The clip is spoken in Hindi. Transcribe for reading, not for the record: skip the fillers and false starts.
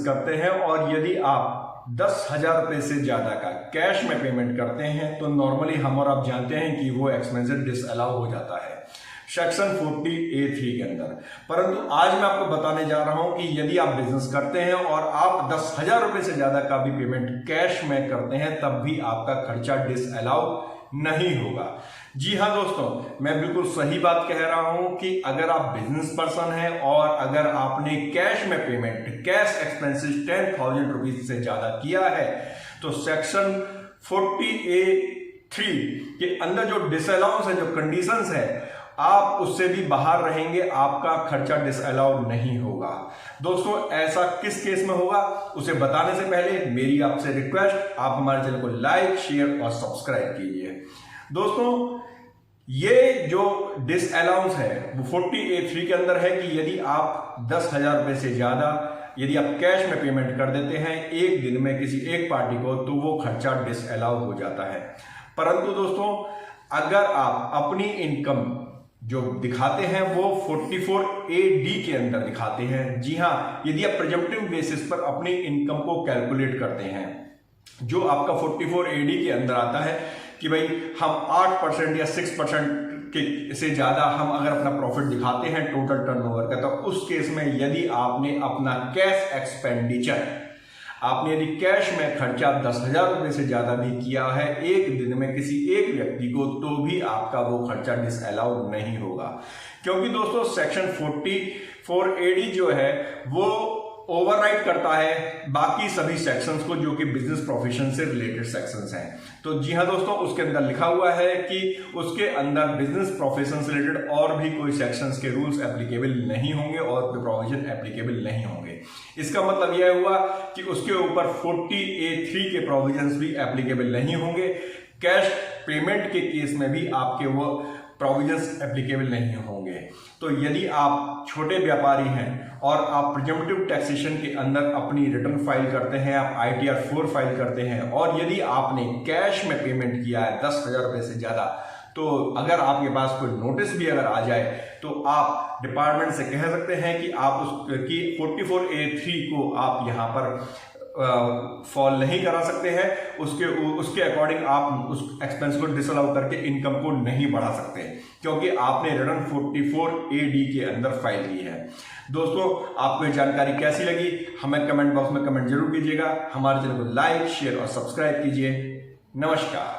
करते हैं और यदि आप 10,000 रुपए से ज्यादा का कैश में पेमेंट करते हैं तो नॉर्मली हम और आप जानते हैं कि वो एक्सपेंसेस डिसअलाउ हो जाता है सेक्शन 40A(3) के अंदर। परंतु आज मैं आपको बताने जा रहा हूं कि यदि आप बिजनेस करते हैं और आप 10,000 रुपए से ज्यादा का भी पेमेंट कैश में करते हैं तब भी आपका खर्चा डिसअलाउ नहीं होगा। जी हाँ दोस्तों, मैं बिल्कुल सही बात कह रहा हूं कि अगर आप बिजनेस पर्सन हैं और अगर आपने कैश में पेमेंट कैश एक्सपेंसेस 10,000 रुपीज से ज्यादा किया है तो सेक्शन 40A(3) के अंदर जो डिसअलाउंस है, जो कंडीशंस है, आप उससे भी बाहर रहेंगे, आपका खर्चा डिसअलाउ नहीं होगा। दोस्तों ऐसा किस केस में होगा उसे बताने से पहले मेरी आपसे रिक्वेस्ट, आप हमारे चैनल को लाइक शेयर और सब्सक्राइब कीजिए। दोस्तों ये जो डिसअलाउंस है वो 40A(3) के अंदर है कि यदि आप 10,000 रुपए से ज्यादा यदि आप कैश में पेमेंट कर देते हैं एक दिन में किसी एक पार्टी को तो वो खर्चा डिसअलाउ हो जाता है। परंतु दोस्तों अगर आप अपनी इनकम जो दिखाते हैं वो 44AD के अंदर दिखाते हैं, जी हाँ, यदि आप प्रिजम्पटिव बेसिस पर अपनी इनकम को कैलकुलेट करते हैं जो आपका 44AD के अंदर आता है कि भाई हम 8% या 6% के से ज्यादा हम अगर अपना प्रॉफिट दिखाते हैं टोटल टर्नओवर का, तो उस केस में यदि आपने अपना कैश एक्सपेंडिचर आपने यदि कैश में खर्चा 10,000 रुपए से ज्यादा भी किया है एक दिन में किसी एक व्यक्ति को तो भी आपका वो खर्चा डिसअलाउ नहीं होगा। क्योंकि दोस्तों सेक्शन 44AD जो है वो ओवरराइड करता है बाकी सभी सेक्शंस को जो कि बिजनेस प्रोफेशन से रिलेटेड सेक्शंस हैं। तो जी हाँ दोस्तों, उसके अंदर लिखा हुआ है कि उसके अंदर बिजनेस प्रोफेशन से रिलेटेड और भी कोई सेक्शंस के रूल्स एप्लीकेबल नहीं होंगे और कोई प्रोविजन एप्लीकेबल नहीं होंगे। इसका मतलब यह हुआ कि उसके ऊपर 40A(3) के प्रोविजंस भी एप्लीकेबल नहीं होंगे। कैश पेमेंट के केस में भी आपके वो प्रोविजंस एप्लीकेबल नहीं होंगे। तो यदि आप छोटे व्यापारी हैं और आप प्रिजम्पटिव टैक्सेशन के अंदर अपनी रिटर्न फाइल करते हैं, आप ITR 4 फाइल करते हैं और यदि आपने कैश में पेमेंट किया है 10,000 रुपए से ज्यादा, तो अगर आपके पास कोई नोटिस भी अगर आ जाए तो आप डिपार्टमेंट से कह सकते हैं कि आप उसकी 44A(3) को आप यहां पर फॉल नहीं करा सकते हैं, उसके अकॉर्डिंग आप उस एक्सपेंस को डिसअलाउ करके इनकम को नहीं बढ़ा सकते क्योंकि आपने रिटर्न 44AD के अंदर फाइल की है। दोस्तों आपको ये जानकारी कैसी लगी हमें कमेंट बॉक्स में कमेंट जरूर कीजिएगा। हमारे चैनल को लाइक शेयर और सब्सक्राइब कीजिए। नमस्कार।